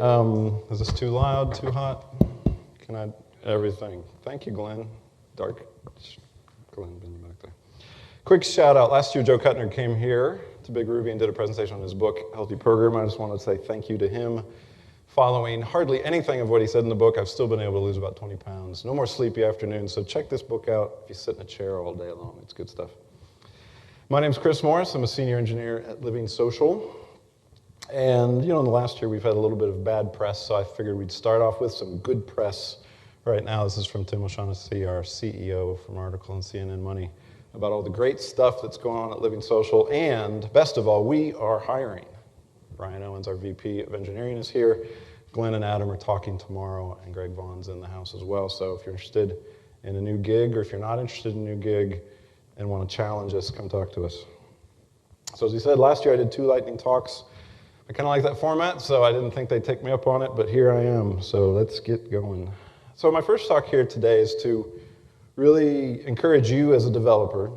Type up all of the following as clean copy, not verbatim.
Is this too loud, too hot? Can I, everything. Thank you, Glenn. Dark, Glenn, been back there. Quick shout out, last year Joe Kuttner came here to Big Ruby and did a presentation on his book, Healthy Program. I just wanted to say thank you to him. Following hardly anything of what he said in the book, I've still been able to lose about 20 pounds. No more sleepy afternoons, so check this book out if you sit in a chair all day long. It's good stuff. My name's Chris Morris. I'm a senior engineer at Living Social. And, you know, in the last year we've had a little bit of bad press, so I figured we'd start off with some good press. Right now, this is from Tim O'Shaughnessy, our CEO, from an article in CNN Money, about all the great stuff that's going on at Living Social. And, best of all, we are hiring. Brian Owens, our VP of Engineering, is here. Glenn and Adam are talking tomorrow, and Greg Vaughn's in the house as well. So if you're interested in a new gig, or if you're not interested in a new gig and want to challenge us, come talk to us. So as he said, last year I did 2 lightning talks. I kind of like that format, so I didn't think they'd take me up on it, but here I am, so let's get going. So my first talk here today is to really encourage you as a developer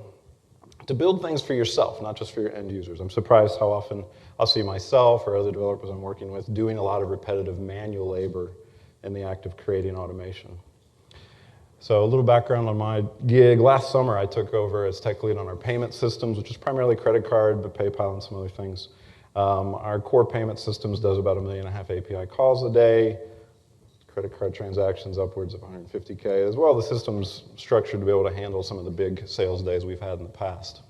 to build things for yourself, not just for your end users. I'm surprised how often I'll see myself or other developers I'm working with doing a lot of repetitive manual labor in the act of creating automation. So a little background on my gig. Last summer I took over as tech lead on our payment systems, which is primarily credit card, but PayPal and some other things. Our core payment systems does about 1.5 million API calls a day, credit card transactions upwards of 150K. As well, the system's structured to be able to handle some of the big sales days we've had in the past.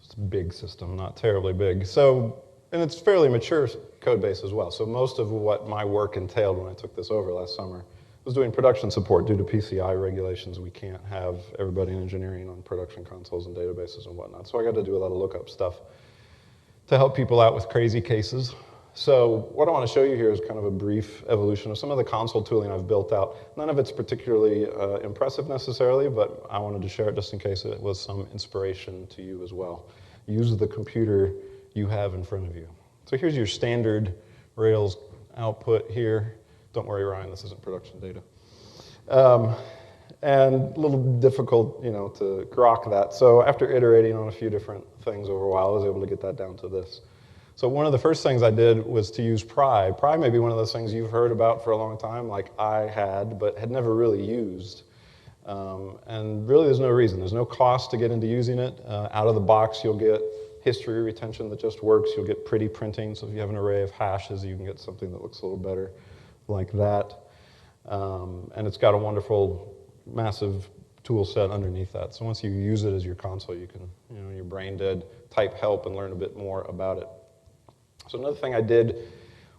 It's a big system, not terribly big. So, and it's fairly mature code base as well. So most of what my work entailed when I took this over last summer was doing production support. Due to PCI regulations, we can't have everybody in engineering on production consoles and databases and whatnot. So I got to do a lot of lookup stuff to help people out with crazy cases. So what I want to show you here is kind of a brief evolution of some of the console tooling I've built out. None of it's particularly impressive necessarily, but I wanted to share it just in case it was some inspiration to you as well. Use the computer you have in front of you. So here's your standard Rails output here. Don't worry, Ryan, this isn't production data. And a little difficult, you know, to grok that. So after iterating on a few different things over a while, I was able to get that down to this. So one of the first things I did was to use pry. Pry may be one of those things you've heard about for a long time, like I had, but had never really used. And really there's no reason. There's no cost to get into using it. Out of the box, you'll get history retention that just works. You'll get pretty printing. So if you have an array of hashes, you can get something that looks a little better like that. And it's got a wonderful, massive tool set underneath that. So once you use it as your console, you can, you know, you're brain dead, type help and learn a bit more about it. So another thing I did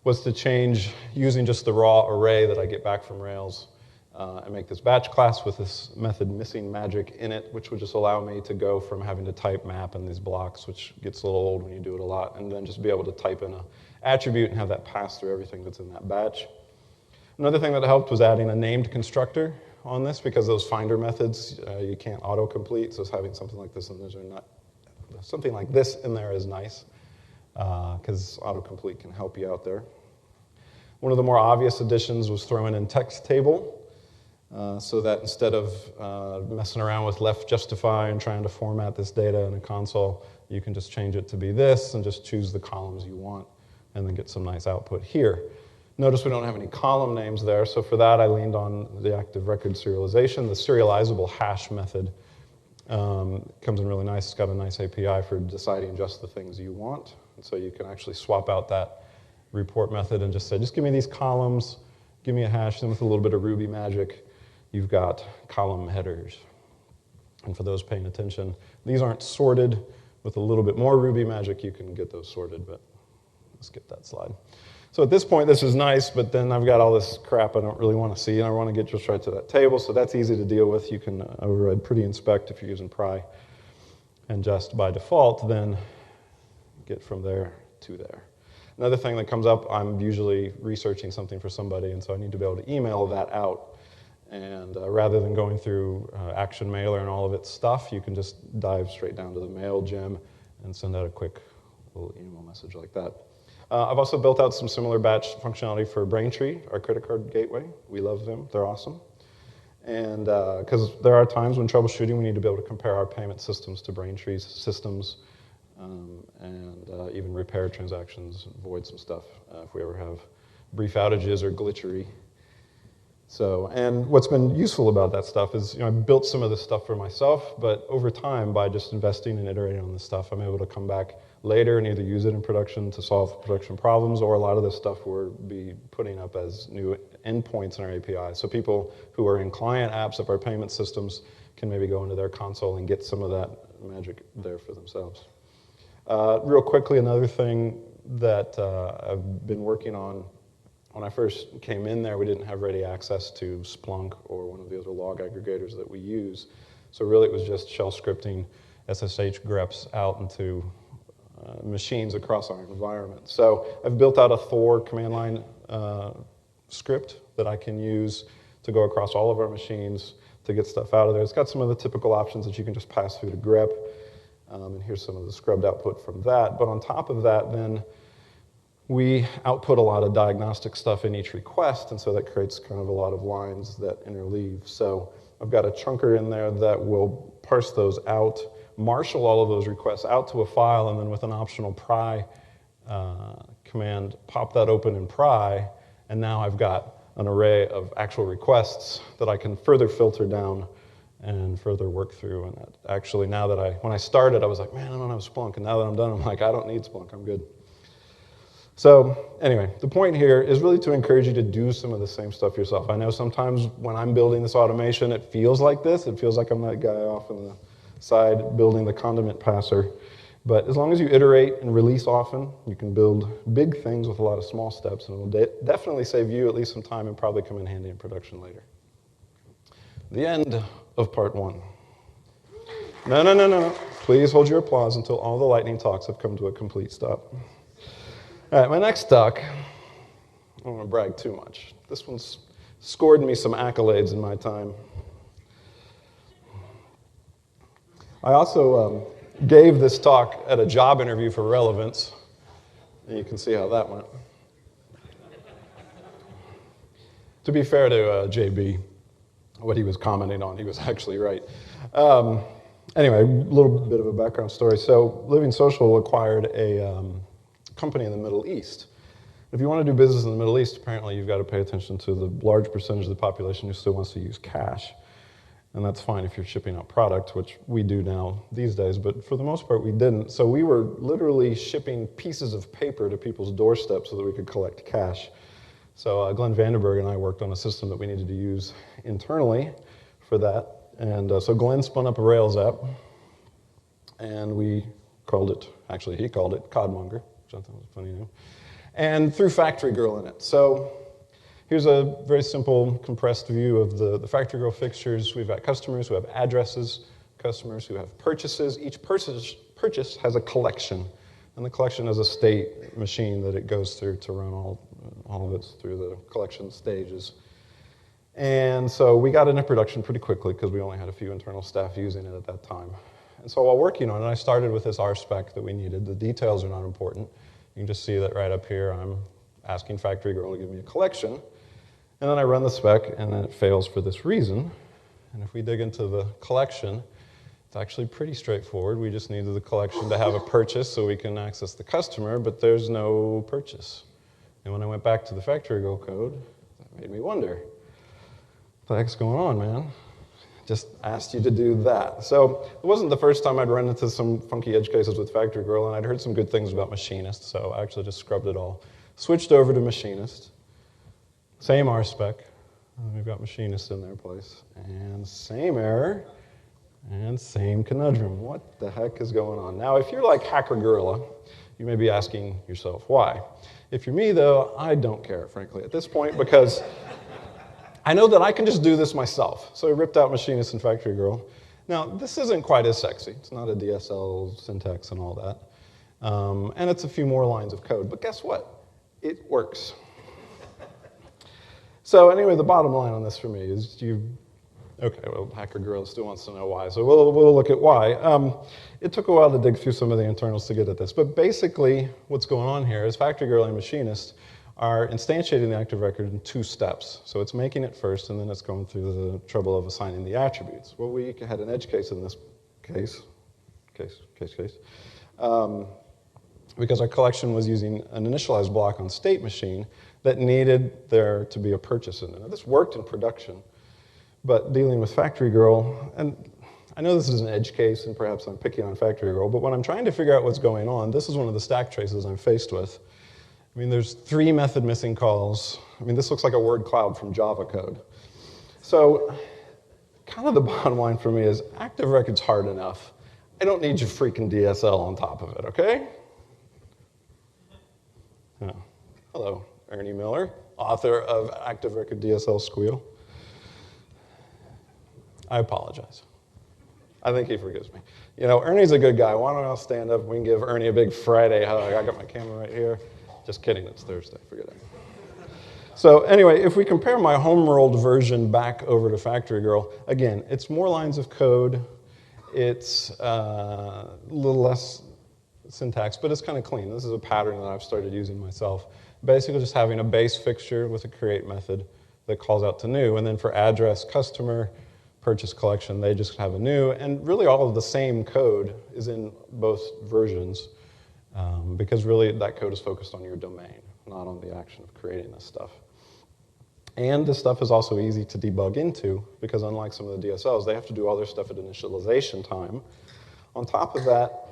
was to change using just the raw array that I get back from Rails and make this batch class with this method missing magic in it, which would just allow me to go from having to type map in these blocks, which gets a little old when you do it a lot, and then just be able to type in an attribute and have that pass through everything that's in that batch. Another thing that helped was adding a named constructor on this, because those finder methods you can't autocomplete, so having something like this in there is nice, because autocomplete can help you out there. One of the more obvious additions was throwing in text table, so that instead of messing around with left justify and trying to format this data in a console, you can just change it to be this and just choose the columns you want and then get some nice output here. Notice we don't have any column names there, so for that I leaned on the active record serialization. The serializable hash method comes in really nice. It's got a nice API for deciding just the things you want. And so you can actually swap out that report method and just say, just give me these columns, give me a hash, and with a little bit of Ruby magic, you've got column headers. And for those paying attention, these aren't sorted. With a little bit more Ruby magic, you can get those sorted, but let's get that slide. So at this point, this is nice, but then I've got all this crap I don't really want to see, and I want to get just right to that table, so that's easy to deal with. You can override pretty inspect if you're using pry, and just by default, then get from there to there. Another thing that comes up, I'm usually researching something for somebody, and so I need to be able to email that out. And rather than going through Action Mailer and all of its stuff, you can just dive straight down to the mail gem and send out a quick little email message like that. I've also built out some similar batch functionality for Braintree, our credit card gateway. We love them. They're awesome. And because there are times when troubleshooting, we need to be able to compare our payment systems to Braintree's systems. and even repair transactions, void some stuff if we ever have brief outages or glitchery. So, and what's been useful about that stuff is, I built some of this stuff for myself, but over time, by just investing and iterating on this stuff, I'm able to come back later and either use it in production to solve production problems, or a lot of this stuff we'll be putting up as new endpoints in our API. So people who are in client apps of our payment systems can maybe go into their console and get some of that magic there for themselves. Real quickly, another thing that I've been working on. When I first came in there, we didn't have ready access to Splunk or one of the other log aggregators that we use. So really it was just shell scripting SSH greps out into machines across our environment. So I've built out a Thor command line script that I can use to go across all of our machines to get stuff out of there. It's got some of the typical options that you can just pass through to grep. And here's some of the scrubbed output from that. But on top of that, then, we output a lot of diagnostic stuff in each request, and so that creates kind of a lot of lines that interleave. So I've got a chunker in there that will parse those out, marshal all of those requests out to a file, and then with an optional pry command, pop that open in pry, and now I've got an array of actual requests that I can further filter down and further work through. And that actually, now that when I started, I was like, man, I don't have Splunk, and now that I'm done, I'm like, I don't need Splunk, I'm good. So anyway, the point here is really to encourage you to do some of the same stuff yourself. I know sometimes when I'm building this automation, it feels like this. It feels like I'm that guy off on the side building the condiment passer. But as long as you iterate and release often, you can build big things with a lot of small steps, and it will definitely save you at least some time and probably come in handy in production later. The end of part 1. No. Please hold your applause until all the lightning talks have come to a complete stop. All right, my next talk, I don't want to brag too much. This one's scored me some accolades in my time. I also gave this talk at a job interview for Relevance, and you can see how that went. To be fair to JB, what he was commenting on, he was actually right. Anyway, a little bit of a background story. So Living Social acquired a company in the Middle East. If you want to do business in the Middle East, apparently you've got to pay attention to the large percentage of the population who still wants to use cash. And that's fine if you're shipping out product, which we do now these days, but for the most part we didn't. So we were literally shipping pieces of paper to people's doorsteps so that we could collect cash. So Glenn Vandenberg and I worked on a system that we needed to use internally for that. And so Glenn spun up a Rails app, and we called it, actually he called it Codmonger, which I thought was a funny name, and threw Factory Girl in it. So here's a very simple compressed view of the Factory Girl fixtures. We've got customers who have addresses, customers who have purchases. Each purchase has a collection, and the collection has a state machine that it goes through to run all of it through the collection stages. And so we got into production pretty quickly because we only had a few internal staff using it at that time. And so while working on it, I started with this RSpec that we needed. The details are not important. You can just see that right up here, I'm asking Factory Girl to give me a collection. And then I run the spec, and then it fails for this reason. And if we dig into the collection, it's actually pretty straightforward. We just needed the collection to have a purchase so we can access the customer, but there's no purchase. And when I went back to the Factory Girl code, that made me wonder, what the heck's going on, man? Just asked you to do that. So it wasn't the first time I'd run into some funky edge cases with Factory Girl, and I'd heard some good things about Machinist, so I actually just scrubbed it all. Switched over to Machinist. Same RSpec. We've got Machinist in their place. And same error, and same conundrum. What the heck is going on? Now, if you're like Hacker Gorilla, you may be asking yourself, why? If you're me, though, I don't care, frankly, at this point, because I know that I can just do this myself. So I ripped out Machinist and Factory Girl. Now, this isn't quite as sexy. It's not a DSL syntax and all that. And it's a few more lines of code. But guess what? It works. So anyway, the bottom line on this for me is okay, well, Hacker Gorilla still wants to know why. So we'll look at why. It took a while to dig through some of the internals to get at this. But basically, what's going on here is Factory Girl and Machinist are instantiating the active record in 2 steps. So it's making it first, and then it's going through the trouble of assigning the attributes. Well, we had an edge case in this case. because our collection was using an initialized block on state machine that needed there to be a purchase in it. Now, this worked in production, but dealing with Factory Girl, and I know this is an edge case, and perhaps I'm picking on Factory Girl, but when I'm trying to figure out what's going on, this is one of the stack traces I'm faced with. I mean, there's 3 method missing calls. I mean, this looks like a word cloud from Java code. So kind of the bottom line for me is active record's hard enough. I don't need your freaking DSL on top of it, okay? Yeah. Hello, Ernie Miller, author of Active Record DSL Squeal. I apologize. I think he forgives me. You know, Ernie's a good guy. Why don't I stand up and we can give Ernie a big Friday hug? I got my camera right here. Just kidding, it's Thursday, forget it. So anyway, if we compare my home-rolled version back over to Factory Girl, again, it's more lines of code. It's a little less syntax, but it's kind of clean. This is a pattern that I've started using myself. Basically just having a base fixture with a create method that calls out to new, and then for address, customer, purchase collection, they just have a new, and really all of the same code is in both versions because really that code is focused on your domain, not on the action of creating this stuff. And this stuff is also easy to debug into because unlike some of the DSLs, they have to do all their stuff at initialization time. On top of that,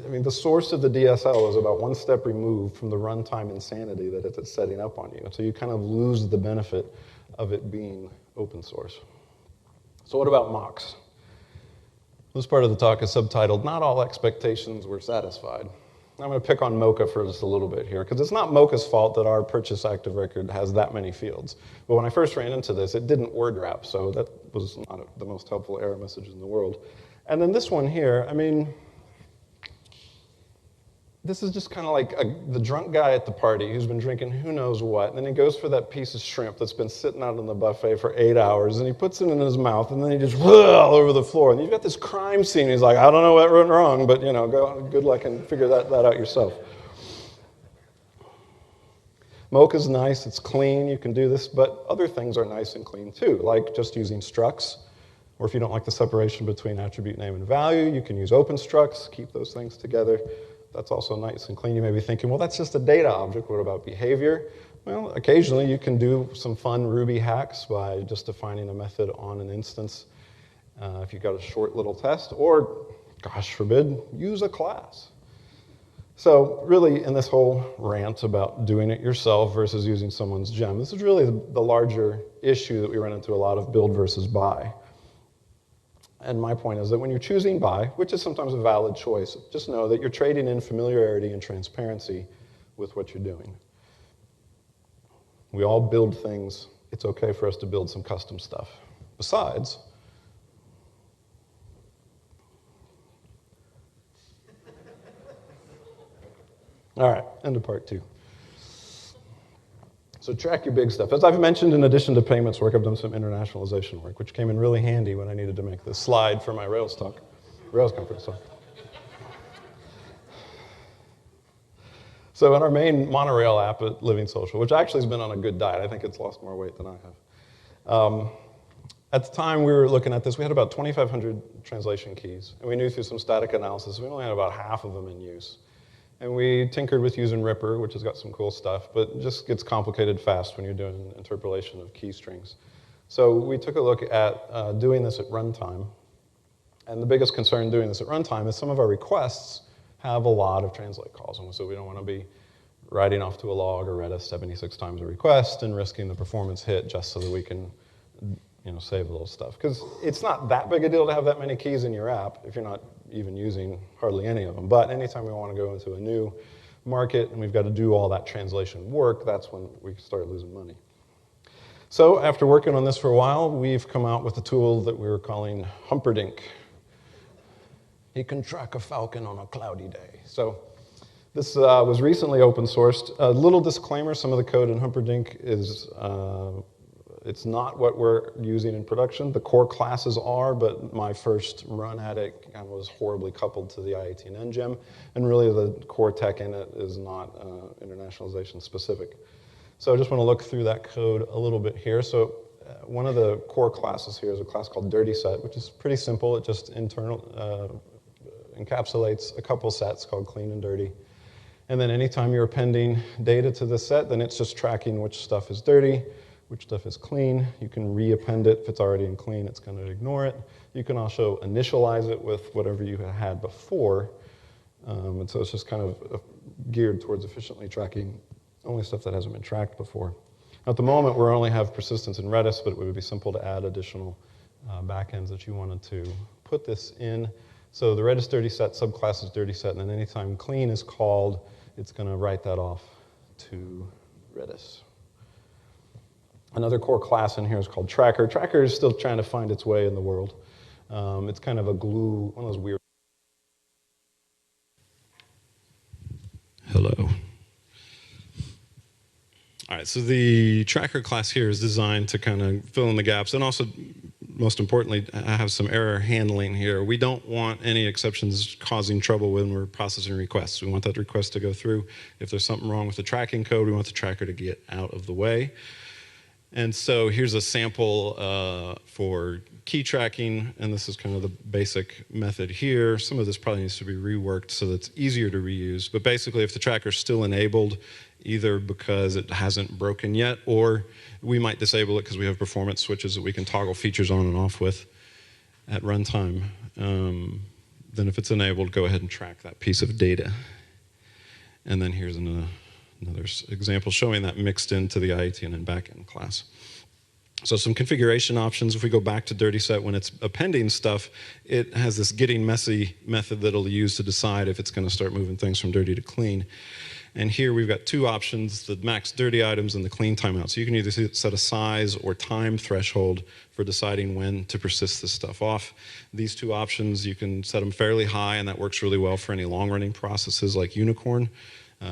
I mean, the source of the DSL is about 1 step removed from the runtime insanity that it's setting up on you. So you kind of lose the benefit of it being open source. So what about Mocks? This part of the talk is subtitled, Not All Expectations Were Satisfied. I'm going to pick on Mocha for just a little bit here, because it's not Mocha's fault that our purchase active record has that many fields. But when I first ran into this, it didn't word wrap, so that was not the most helpful error message in the world. And then this one here, I mean, this is just kind of like the drunk guy at the party who's been drinking who knows what, and then he goes for that piece of shrimp that's been sitting out on the buffet for 8 hours, and he puts it in his mouth, and then he just all over the floor. And you've got this crime scene. He's like, I don't know what went wrong, but you know, good luck and figure that out yourself. Mocha's nice, it's clean, you can do this, but other things are nice and clean too, like just using structs, or if you don't like the separation between attribute name and value, you can use open structs, keep those things together. That's also nice and clean. You may be thinking, well, that's just a data object. What about behavior? Well, occasionally you can do some fun Ruby hacks by just defining a method on an instance if you've got a short little test, or, gosh forbid, use a class. So really, in this whole rant about doing it yourself versus using someone's gem, this is really the larger issue that we run into a lot of build versus buy. And my point is that when you're choosing buy, which is sometimes a valid choice, just know that you're trading in familiarity and transparency with what you're doing. We all build things. It's okay for us to build some custom stuff. Besides, all right, end of part 2. So track your big stuff. As I've mentioned, in addition to payments work, I've done some internationalization work, which came in really handy when I needed to make this slide for my Rails conference talk. So in our main monorail app at Living Social, which actually has been on a good diet, I think it's lost more weight than I have. At the time we were looking at this, we had about 2,500 translation keys, and we knew through some static analysis we only had about half of them in use. And we tinkered with using Ripper, which has got some cool stuff, but it just gets complicated fast when you're doing interpolation of key strings. So we took a look at doing this at runtime. And the biggest concern doing this at runtime is some of our requests have a lot of translate calls. And so we don't want to be writing off to a log or Redis 76 times a request and risking the performance hit just so that we can save a little stuff. Because it's not that big a deal to have that many keys in your app if you're not even using hardly any of them. But anytime we want to go into a new market and we've got to do all that translation work, that's when we start losing money. So after working on this for a while, we've come out with a tool that we were calling Humperdinck. He can track a falcon on a cloudy day. So this was recently open sourced. A little disclaimer, some of the code in Humperdinck is it's not what we're using in production. The core classes are, but my first run at it was horribly coupled to the I18 NGEM, and really the core tech in it is not internationalization specific. So I just want to look through that code a little bit here. So one of the core classes here is a class called Dirty Set, which is pretty simple. It just encapsulates a couple sets called clean and dirty. And then anytime you're appending data to the set, then it's just tracking which stuff is dirty, which stuff is clean. You can reappend it. If it's already in clean, it's going to ignore it. You can also initialize it with whatever you had before. And so it's just kind of geared towards efficiently tracking only stuff that hasn't been tracked before. Now, at the moment, we only have persistence in Redis, but it would be simple to add additional backends that you wanted to put this in. So the Redis dirty set subclass is dirty set, and then anytime clean is called, it's going to write that off to Redis. Another core class in here is called tracker. Tracker is still trying to find its way in the world. It's kind of a glue, one of those weird. Hello. All right, so the tracker class here is designed to kind of fill in the gaps and also, most importantly, have some error handling here. We don't want any exceptions causing trouble when we're processing requests. We want that request to go through. If there's something wrong with the tracking code, we want the tracker to get out of the way. And so here's a sample for key tracking, and this is kind of the basic method here. Some of this probably needs to be reworked so that it's easier to reuse. But basically, if the tracker's still enabled, either because it hasn't broken yet, or we might disable it because we have performance switches that we can toggle features on and off with at runtime, then if it's enabled, go ahead and track that piece of data. And then here's another example showing that mixed into the IATN and backend class. So some configuration options. If we go back to dirty set, when it's appending stuff, it has this getting messy method that it'll use to decide if it's going to start moving things from dirty to clean. And here we've got two options, the max dirty items and the clean timeout. So you can either set a size or time threshold for deciding when to persist this stuff off. These two options, you can set them fairly high, and that works really well for any long-running processes like Unicorn.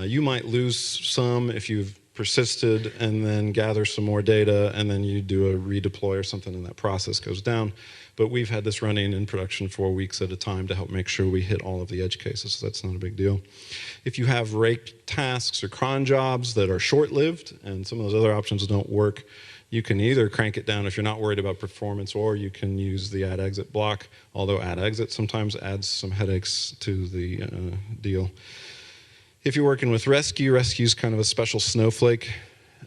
You might lose some if you've persisted and then gather some more data, and then you do a redeploy or something, and that process goes down. But we've had this running in production for weeks at a time to help make sure we hit all of the edge cases, so that's not a big deal. If you have rake tasks or cron jobs that are short-lived, and some of those other options don't work, you can either crank it down if you're not worried about performance, or you can use the add-exit block, although add-exit sometimes adds some headaches to the deal. If you're working with rescue is kind of a special snowflake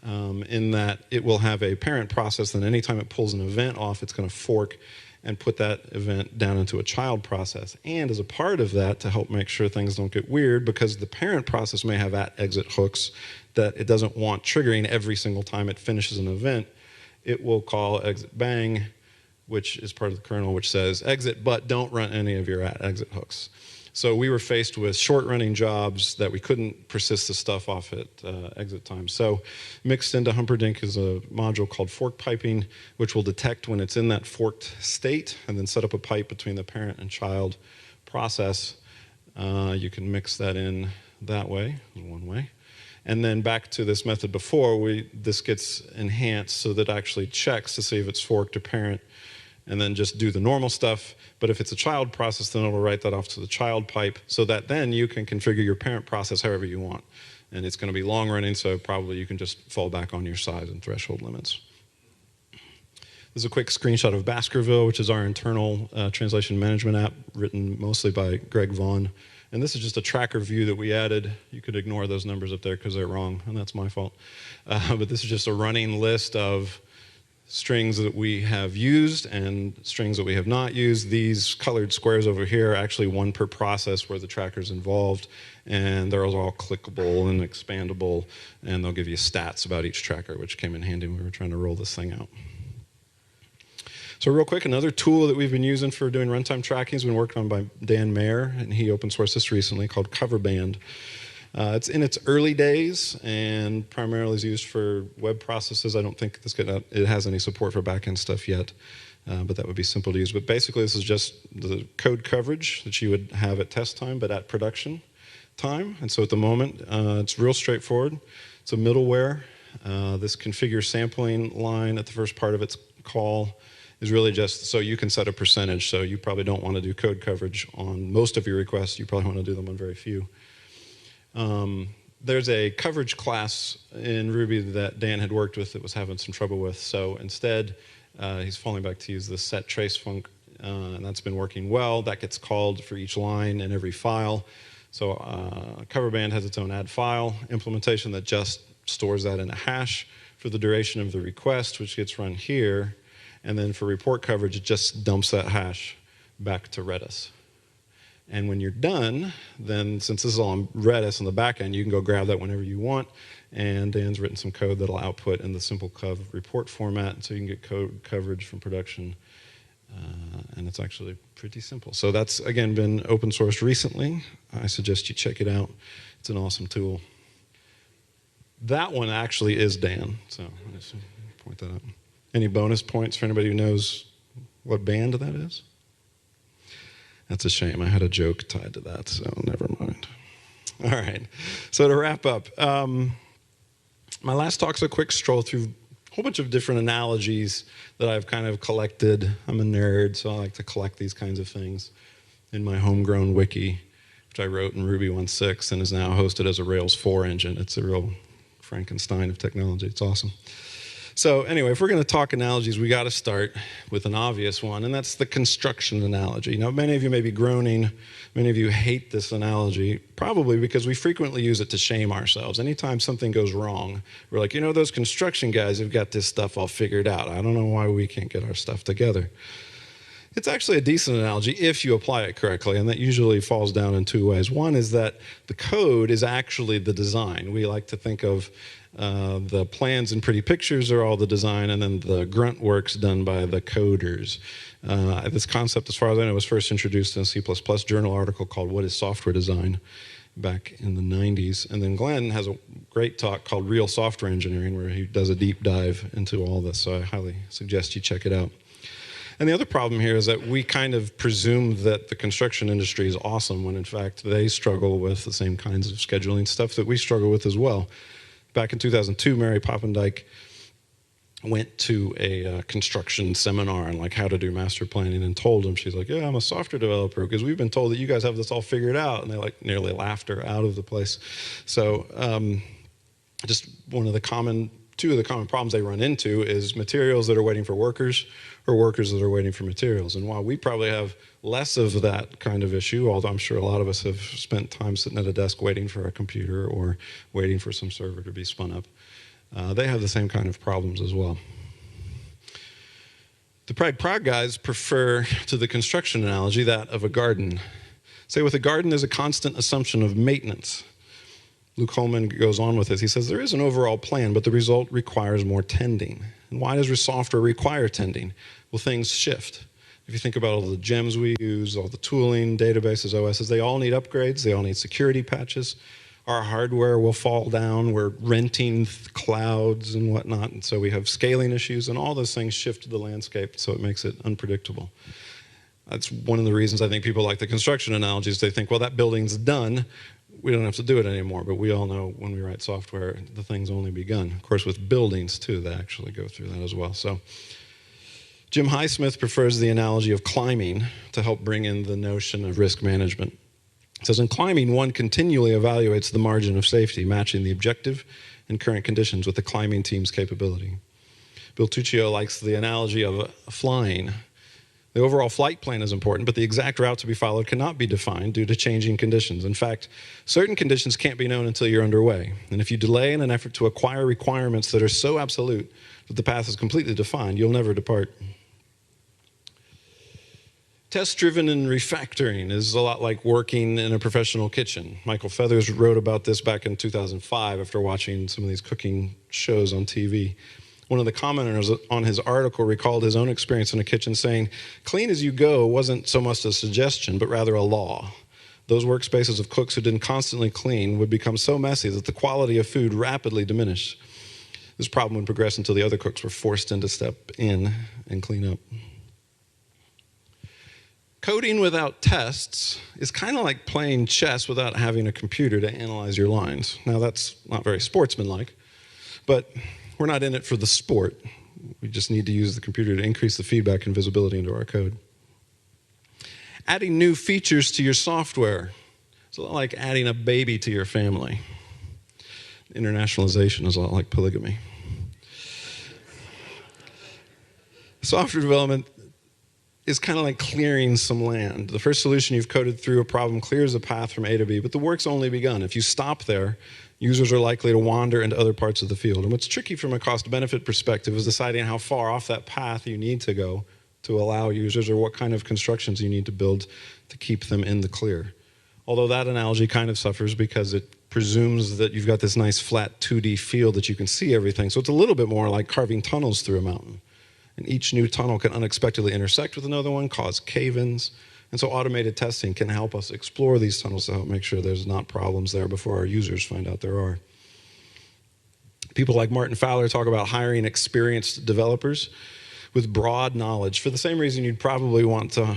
in that it will have a parent process, and anytime it pulls an event off, it's going to fork and put that event down into a child process. And as a part of that, to help make sure things don't get weird, because the parent process may have exit hooks that it doesn't want triggering every single time it finishes an event, it will call exit bang, which is part of the kernel, which says exit, but don't run any of your exit hooks. So we were faced with short-running jobs that we couldn't persist the stuff off at exit time. So mixed into Humperdinck is a module called fork piping, which will detect when it's in that forked state and then set up a pipe between the parent and child process. You can mix that in that way, one way. And then back to this method before, this gets enhanced so that it actually checks to see if it's forked or parent, and then just do the normal stuff. But if it's a child process, then it'll write that off to the child pipe, so that then you can configure your parent process however you want. And it's going to be long running, so probably you can just fall back on your size and threshold limits. This is a quick screenshot of Baskerville, which is our internal translation management app, written mostly by Greg Vaughn. And this is just a tracker view that we added. You could ignore those numbers up there because they're wrong, and that's my fault. But this is just a running list of strings that we have used and strings that we have not used. These colored squares over here are actually one per process where the tracker's involved, and they're all clickable and expandable, and they'll give you stats about each tracker, which came in handy when we were trying to roll this thing out. So real quick, another tool that we've been using for doing runtime tracking has been worked on by Dan Mayer, and he open sourced this recently, called Coverband. It's in its early days and primarily is used for web processes. I don't think it has any support for backend stuff yet, but that would be simple to use. But basically, this is just the code coverage that you would have at test time, but at production time. And so at the moment, it's real straightforward. It's a middleware. This configure sampling line at the first part of its call is really just so you can set a percentage. So you probably don't want to do code coverage on most of your requests. You probably want to do them on very few. There's a coverage class in Ruby that Dan had worked with that was having some trouble with. So instead, he's falling back to use the set trace func and that's been working well. That gets called for each line and every file. So Coverband has its own add file implementation that just stores that in a hash for the duration of the request, which gets run here. And then for report coverage, it just dumps that hash back to Redis. And when you're done, then since this is all on Redis on the back end, you can go grab that whenever you want. And Dan's written some code that'll output in the simple cov report format, so you can get code coverage from production. And it's actually pretty simple. So that's, again, been open sourced recently. I suggest you check it out. It's an awesome tool. That one actually is Dan, so I just point that out. Any bonus points for anybody who knows what band that is? That's a shame. I had a joke tied to that, so never mind. All right. So to wrap up, my last talk's a quick stroll through a whole bunch of different analogies that I've kind of collected. I'm a nerd, so I like to collect these kinds of things in my homegrown wiki, which I wrote in Ruby 1.6 and is now hosted as a Rails 4 engine. It's a real Frankenstein of technology. It's awesome. So anyway, if we're going to talk analogies, we got to start with an obvious one, and that's the construction analogy. Now, many of you may be groaning. Many of you hate this analogy, probably because we frequently use it to shame ourselves. Anytime something goes wrong, we're like, you know, those construction guys have got this stuff all figured out. I don't know why we can't get our stuff together. It's actually a decent analogy if you apply it correctly, and that usually falls down in two ways. One is that the code is actually the design. We like to think of the plans and pretty pictures are all the design, and then the grunt work's done by the coders. This concept, as far as I know, was first introduced in a C++ journal article called What is Software Design back in the 90s. And then Glenn has a great talk called Real Software Engineering, where he does a deep dive into all this, so I highly suggest you check it out. And the other problem here is that we kind of presume that the construction industry is awesome when in fact they struggle with the same kinds of scheduling stuff that we struggle with as well. Back in 2002, Mary Poppendike went to a construction seminar on like how to do master planning and told them, she's like, yeah, I'm a software developer because we've been told that you guys have this all figured out. And they like nearly laughed her out of the place. So just two of the common problems they run into is materials that are waiting for workers or workers that are waiting for materials. And while we probably have less of that kind of issue, although I'm sure a lot of us have spent time sitting at a desk waiting for a computer or waiting for some server to be spun up, they have the same kind of problems as well. The Prague guys prefer to the construction analogy that of a garden. Say with a garden, there's a constant assumption of maintenance. Luke Holman goes on with this. He says, there is an overall plan, but the result requires more tending. And why does software require tending? Well, things shift. If you think about all the gems we use, all the tooling, databases, OSs, they all need upgrades. They all need security patches. Our hardware will fall down. We're renting clouds and whatnot. And so we have scaling issues, and all those things shift the landscape, so it makes it unpredictable. That's one of the reasons I think people like the construction analogies. They think, well, that building's done. We don't have to do it anymore, but we all know when we write software, the thing's only begun. Of course, with buildings, too, they actually go through that as well. So Jim Highsmith prefers the analogy of climbing to help bring in the notion of risk management. He says, in climbing, one continually evaluates the margin of safety, matching the objective and current conditions with the climbing team's capability. Bill Tuccio likes the analogy of flying. The overall flight plan is important, but the exact route to be followed cannot be defined due to changing conditions. In fact, certain conditions can't be known until you're underway. And if you delay in an effort to acquire requirements that are so absolute that the path is completely defined, you'll never depart. Test-driven and refactoring is a lot like working in a professional kitchen. Michael Feathers wrote about this back in 2005 after watching some of these cooking shows on TV. One of the commenters on his article recalled his own experience in a kitchen saying, clean as you go wasn't so much a suggestion, but rather a law. Those workspaces of cooks who didn't constantly clean would become so messy that the quality of food rapidly diminished. This problem would progress until the other cooks were forced in to step in and clean up. Coding without tests is kind of like playing chess without having a computer to analyze your lines. Now, that's not very sportsmanlike, but we're not in it for the sport. We just need to use the computer to increase the feedback and visibility into our code. Adding new features to your software is a lot like adding a baby to your family. Internationalization is a lot like polygamy. Software development is kind of like clearing some land. The first solution you've coded through a problem clears a path from A to B, but the work's only begun. If you stop there, users are likely to wander into other parts of the field. And what's tricky from a cost-benefit perspective is deciding how far off that path you need to go to allow users, or what kind of constructions you need to build to keep them in the clear. Although that analogy kind of suffers because it presumes that you've got this nice flat 2D field that you can see everything. So it's a little bit more like carving tunnels through a mountain. And each new tunnel can unexpectedly intersect with another one, cause cave-ins. And so automated testing can help us explore these tunnels to help make sure there's not problems there before our users find out there are. People like Martin Fowler talk about hiring experienced developers with broad knowledge for the same reason you'd probably want to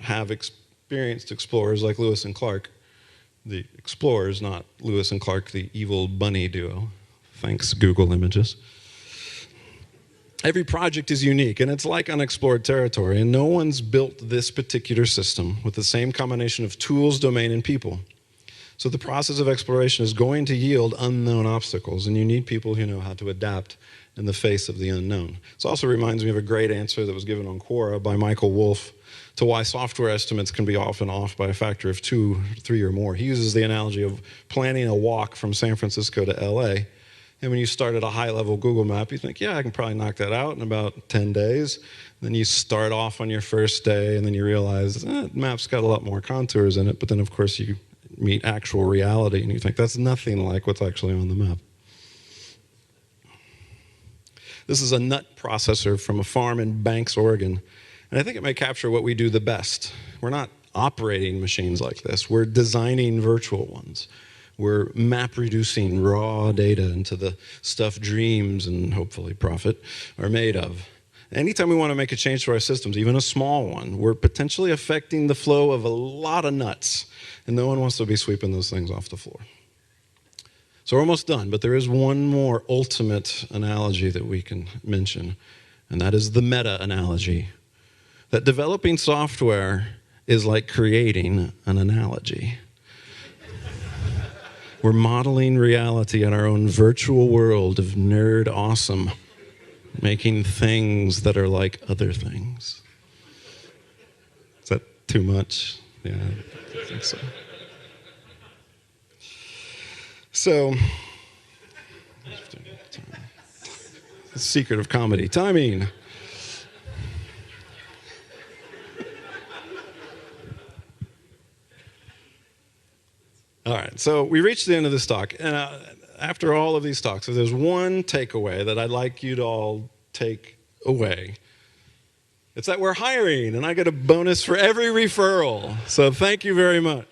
have experienced explorers like Lewis and Clark. The explorers, not Lewis and Clark, the evil bunny duo. Thanks, Google Images. Every project is unique, and it's like unexplored territory, and no one's built this particular system with the same combination of tools, domain, and people. So the process of exploration is going to yield unknown obstacles, and you need people who know how to adapt in the face of the unknown. This also reminds me of a great answer that was given on Quora by Michael Wolff to why software estimates can be often off by a factor of 2, 3, or more. He uses the analogy of planning a walk from San Francisco to LA. And when you start at a high-level Google map, you think, yeah, I can probably knock that out in about 10 days. Then you start off on your first day, and then you realize, the map's got a lot more contours in it. But then, of course, you meet actual reality, and you think, that's nothing like what's actually on the map. This is a nut processor from a farm in Banks, Oregon. And I think it may capture what we do the best. We're not operating machines like this. We're designing virtual ones. We're map-reducing raw data into the stuff dreams and hopefully profit are made of. Anytime we want to make a change to our systems, even a small one, we're potentially affecting the flow of a lot of nuts, and no one wants to be sweeping those things off the floor. So we're almost done, but there is one more ultimate analogy that we can mention, and that is the meta-analogy. That developing software is like creating an analogy. We're modeling reality in our own virtual world of nerd awesome, making things that are like other things. Is that too much? Yeah, I think so. So, the secret of comedy, timing. All right, so we reached the end of this talk, and after all of these talks, if there's one takeaway that I'd like you to all take away, it's that we're hiring, and I get a bonus for every referral. So thank you very much.